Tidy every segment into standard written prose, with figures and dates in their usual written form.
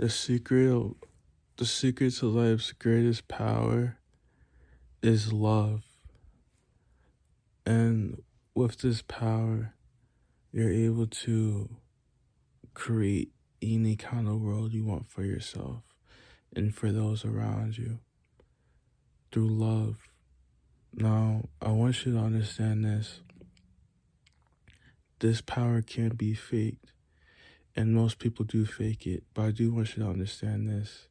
The secret of the secret to life's greatest power is love. And with this power, you're able to create any kind of world you want for yourself and for those around you through love. Now, I want you to understand this. This power can't be faked, and most people do fake it, but I do want you to understand this.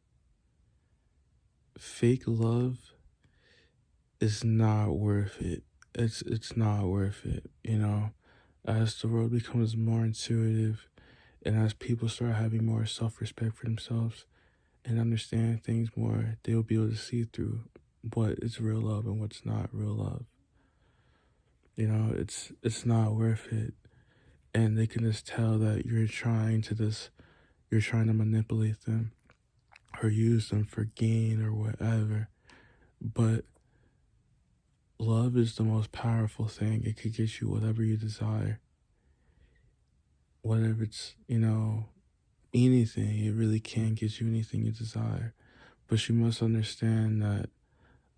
Fake love is not worth it. It's not worth it, you know. As the world becomes more intuitive and as people start having more self-respect for themselves and understand things more, they'll be able to see through what is real love and what's not real love. You know, it's not worth it. And they can just tell that you're trying to manipulate them or use them for gain or whatever. But love is the most powerful thing. It could get you whatever you desire. Whatever it's, anything. It really can get you anything you desire. But you must understand that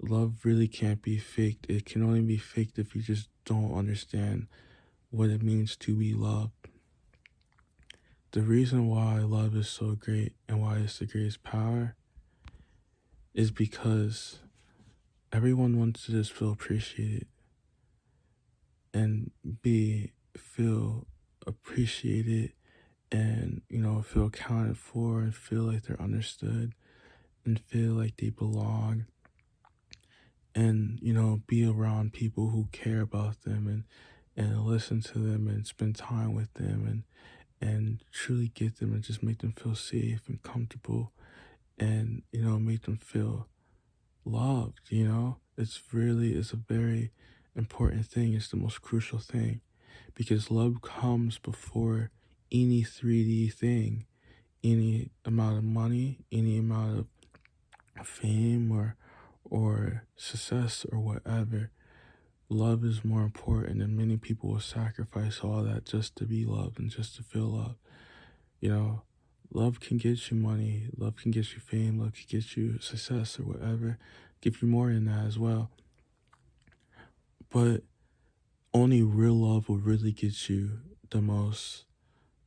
love really can't be faked. It can only be faked if you just don't understand what it means to be loved. The reason why love is so great and why it's the greatest power is because everyone wants to just feel appreciated and feel appreciated and, feel accounted for and feel like they're understood and feel like they belong and, be around people who care about them and listen to them and spend time with them and truly get them and just make them feel safe and comfortable and, make them feel loved, it's a very important thing. It's the most crucial thing because love comes before any 3D thing, any amount of money, any amount of fame or success or whatever. Love is more important, and many people will sacrifice all that just to be loved and just to feel loved. Love can get you money, love can get you fame, love can get you success or whatever, give you more than that as well. But only real love will really get you the most,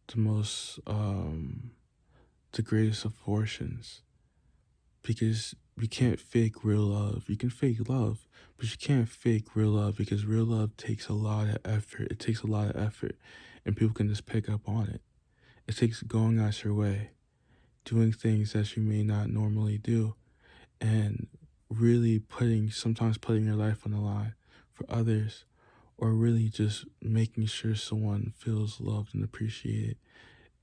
the greatest of fortunes. Because you can't fake real love. You can fake love, but you can't fake real love because real love takes a lot of effort. It takes a lot of effort, and people can just pick up on it. It takes going out your way, doing things that you may not normally do, and really sometimes putting your life on the line for others, or really just making sure someone feels loved and appreciated,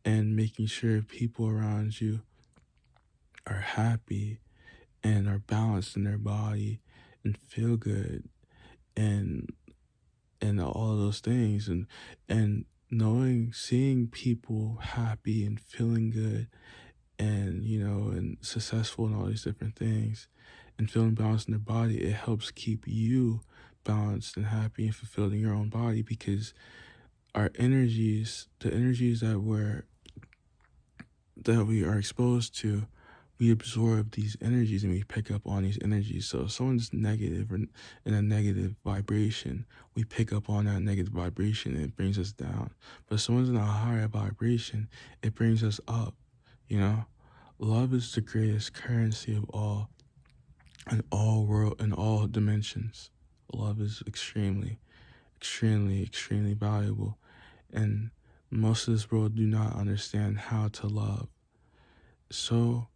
and making sure people around you are happy and are balanced in their body and feel good and all of those things and seeing people happy and feeling good and and successful and all these different things and feeling balanced in their body, it helps keep you balanced and happy and fulfilled in your own body because the energies that we are exposed to, we absorb these energies and we pick up on these energies. So if someone's negative or in a negative vibration, we pick up on that negative vibration and it brings us down. But if someone's in a higher vibration, it brings us up, Love is the greatest currency of all, in all dimensions. Love is extremely, extremely, extremely valuable. And most of this world do not understand how to love. So,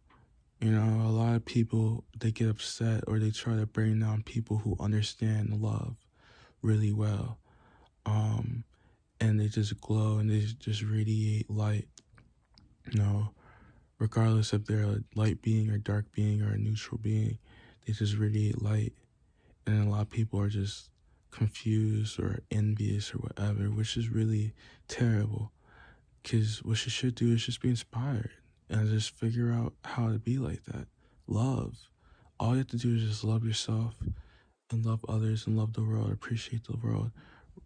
a lot of people, they get upset or they try to bring down people who understand love really well. And they just glow and they just radiate light, regardless if they're a light being or dark being or a neutral being, they just radiate light. And a lot of people are just confused or envious or whatever, which is really terrible. Because what you should do is just be inspired and just figure out how to be like that. Love. All you have to do is just love yourself and love others and love the world, appreciate the world.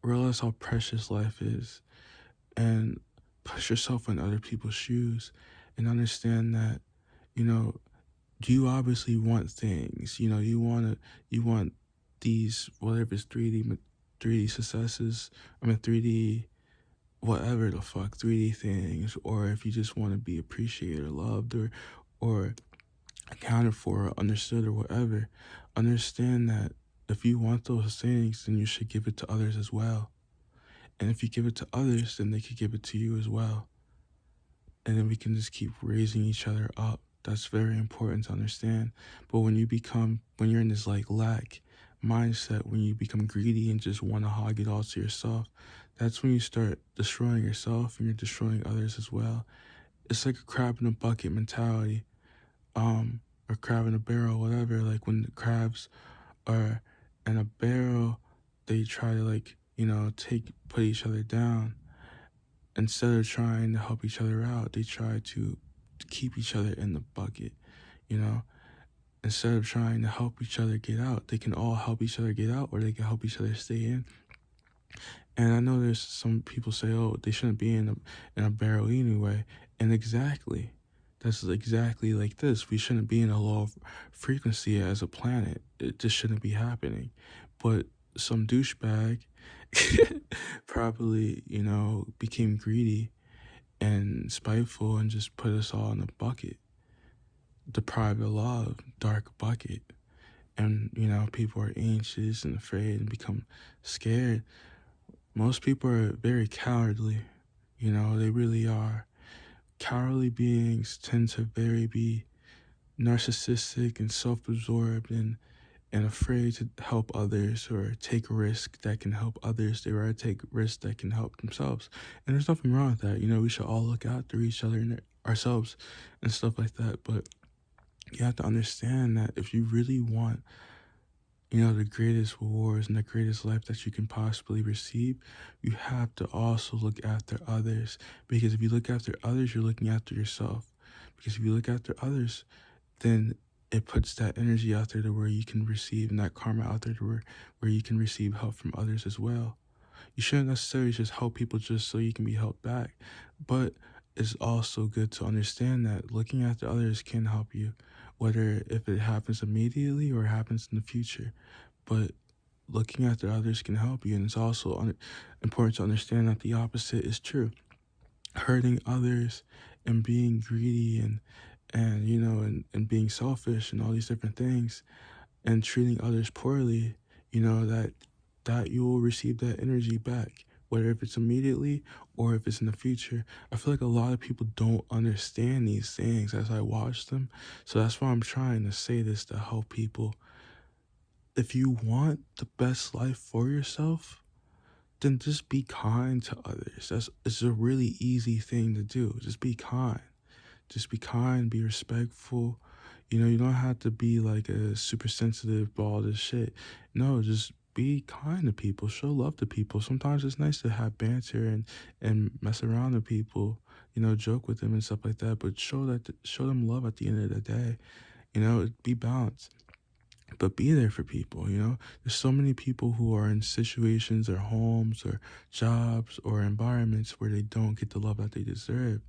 Realize how precious life is and put yourself in other people's shoes and understand that You know, you obviously want things. You want these, whatever it's 3D successes. I mean 3D whatever the fuck, 3D things, or if you just want to be appreciated or loved or accounted for or understood or whatever, understand that if you want those things, then you should give it to others as well. And if you give it to others, then they could give it to you as well. And then we can just keep raising each other up. That's very important to understand. But when you're in this like lack mindset, when you become greedy and just want to hog it all to yourself, that's when you start destroying yourself and you're destroying others as well. It's like a crab in a bucket mentality, or crab in a barrel, whatever. Like when the crabs are in a barrel, they try to put each other down. Instead of trying to help each other out, they try to keep each other in the bucket, you know? Instead of trying to help each other get out, they can all help each other get out, or they can help each other stay in. And I know there's some people say, oh, they shouldn't be in a barrel anyway. And exactly, that's exactly like this. We shouldn't be in a low frequency as a planet. It just shouldn't be happening. But some douchebag probably, became greedy and spiteful and just put us all in a bucket, the private love, dark bucket. And, people are anxious and afraid and become scared. Most people are very cowardly, they really are. Cowardly beings tend to be narcissistic and self-absorbed and afraid to help others or take a risk that can help others. They rather take risks that can help themselves. And there's nothing wrong with that. We should all look out for each other and ourselves and stuff like that. But you have to understand that if you really want, the greatest rewards and the greatest life that you can possibly receive, you have to also look after others. Because if you look after others, you're looking after yourself. Because if you look after others, then it puts that energy out there to where you can receive, and that karma out there to where you can receive help from others as well. You shouldn't necessarily just help people just so you can be helped back, but it's also good to understand that looking after others can help you, whether if it happens immediately or happens in the future. But looking after others can help you, and it's also important to understand that the opposite is true. Hurting others and being greedy and being selfish and all these different things and treating others poorly, that you will receive that energy back, whether if it's immediately or if it's in the future. I feel like a lot of people don't understand these things as I watch them. So that's why I'm trying to say this to help people. If you want the best life for yourself, then just be kind to others. It's a really easy thing to do. Just be kind. Just be kind, be respectful. You don't have to be like a super sensitive ball of shit. No, just be kind to people. Show love to people. Sometimes it's nice to have banter and mess around with people, joke with them and stuff like that. But show them love at the end of the day. Be balanced. But be there for people, There's so many people who are in situations or homes or jobs or environments where they don't get the love that they deserve.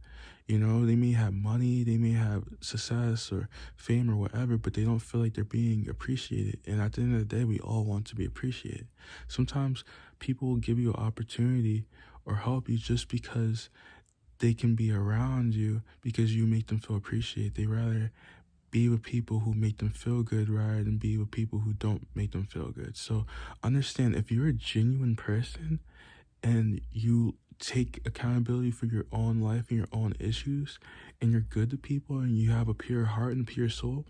They may have money, they may have success or fame or whatever, but they don't feel like they're being appreciated. And at the end of the day, we all want to be appreciated. Sometimes people will give you an opportunity or help you just because they can be around you because you make them feel appreciated. They rather be with people who make them feel good rather than be with people who don't make them feel good. So understand, if you're a genuine person and you take accountability for your own life and your own issues and you're good to people and you have a pure heart and pure soul,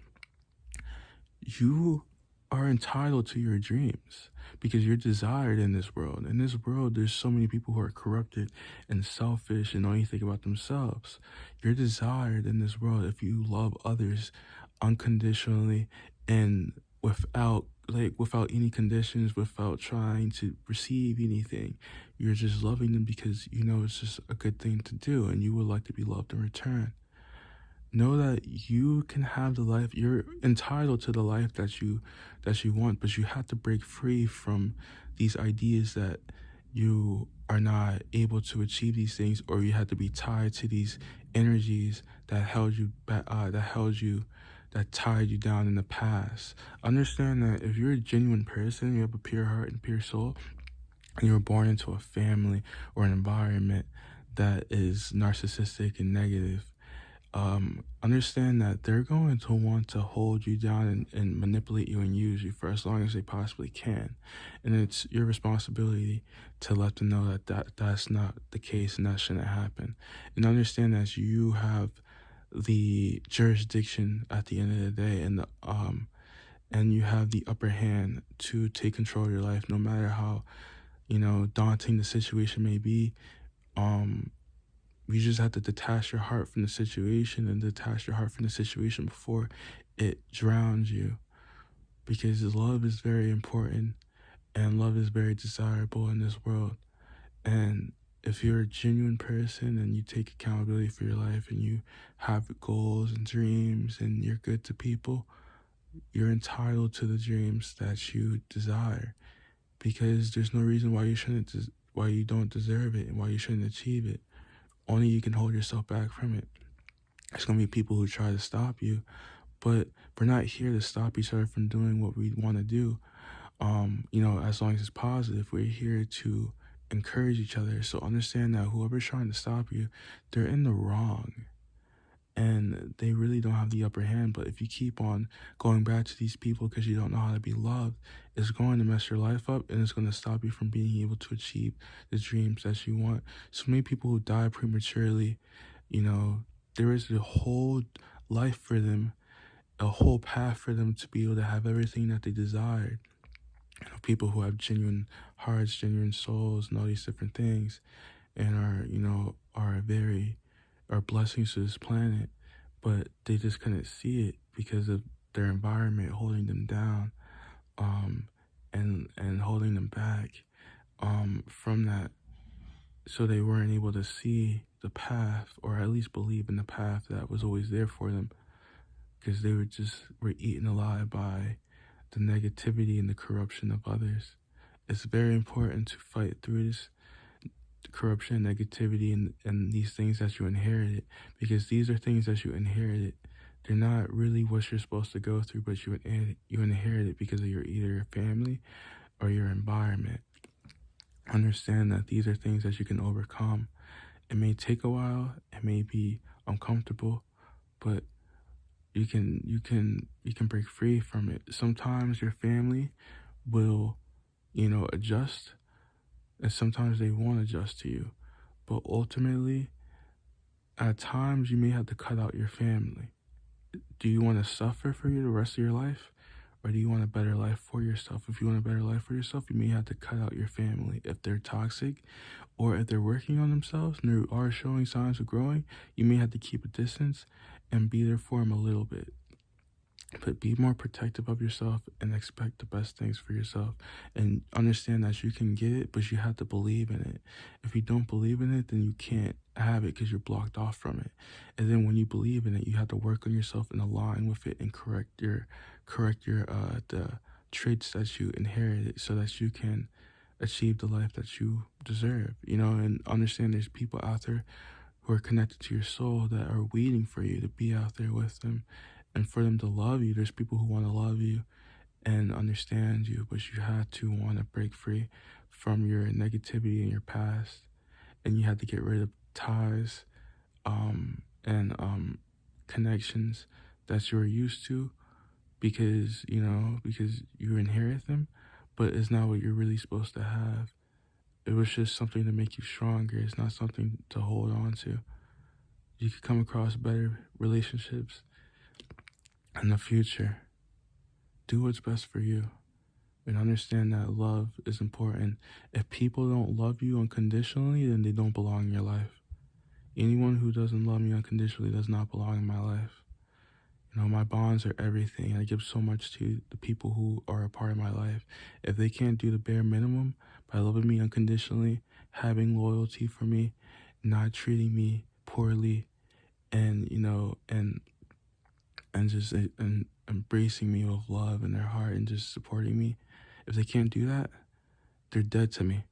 you are entitled to your dreams because you're desired in this world. In this world, there's so many people who are corrupted and selfish and only think about themselves. You're desired in this world if you love others unconditionally and without any conditions, without trying to receive anything. You're just loving them because it's just a good thing to do and you would like to be loved in return. Know that you can have the life, you're entitled to the life that you want, but you have to break free from these ideas that you are not able to achieve these things, or you have to be tied to these energies that held you back, that tied you down in the past. Understand that if you're a genuine person, you have a pure heart and pure soul, and you were born into a family or an environment that is narcissistic and negative, understand that they're going to want to hold you down and manipulate you and use you for as long as they possibly can. And it's your responsibility to let them know that's not the case and that shouldn't happen. And understand that you have the jurisdiction at the end of the day, and you have the upper hand to take control of your life, no matter how, daunting the situation may be. You just have to detach your heart from the situation, and detach your heart from the situation before it drowns you. Because love is very important, and love is very desirable in this world. And if you're a genuine person and you take accountability for your life, and you have goals and dreams, and you're good to people, you're entitled to the dreams that you desire. Because there's no reason why why you don't deserve it, and why you shouldn't achieve it. Only you can hold yourself back from it. There's going to be people who try to stop you, but we're not here to stop each other from doing what we want to do. As long as it's positive, we're here to encourage each other. So understand that whoever's trying to stop you, they're in the wrong, and they really don't have the upper hand. But if you keep on going back to these people because you don't know how to be loved, it's going to mess your life up, and it's going to stop you from being able to achieve the dreams that you want. So many people who die prematurely, there is a whole life for them, a whole path for them to be able to have everything that they desired. People who have genuine hearts, genuine souls, and all these different things, and are blessings to this planet, but they just couldn't see it because of their environment holding them down, and holding them back, from that. So they weren't able to see the path, or at least believe in the path that was always there for them, because they were eaten alive by the negativity and the corruption of others. It's very important to fight through this corruption, negativity, and these things that you inherited, because these are things that you inherited. They're not really what you're supposed to go through, but you inherit it because of either your family or your environment. Understand that these are things that you can overcome. It may take a while, it may be uncomfortable, but you can break free from it. Sometimes your family will, adjust, and sometimes they won't adjust to you. But ultimately, at times you may have to cut out your family. Do you want to suffer for the rest of your life? Or do you want a better life for yourself? If you want a better life for yourself, you may have to cut out your family. If they're toxic, or if they're working on themselves and they are showing signs of growing, you may have to keep a distance and be there for them a little bit. But be more protective of yourself and expect the best things for yourself. And understand that you can get it, but you have to believe in it. If you don't believe in it, then you can't have it because you're blocked off from it. And then when you believe in it, you have to work on yourself and align with it, and correct your the traits that you inherited, so that you can achieve the life that you deserve. And understand there's people out there who are connected to your soul that are waiting for you to be out there with them, and for them to love you. There's people who want to love you and understand you, but you have to want to break free from your negativity in your past, and you have to get rid of ties, and connections that you were used to, because you inherit them, but it's not what you're really supposed to have. It was just something to make you stronger. It's not something to hold on to. You could come across better relationships in the future. Do what's best for you, and understand that love is important. If people don't love you unconditionally, then they don't belong in your life. Anyone who doesn't love me unconditionally does not belong in my life. My bonds are everything. I give so much to the people who are a part of my life. If they can't do the bare minimum by loving me unconditionally, having loyalty for me, not treating me poorly, and just embracing me with love in their heart, and just supporting me, if they can't do that, they're dead to me.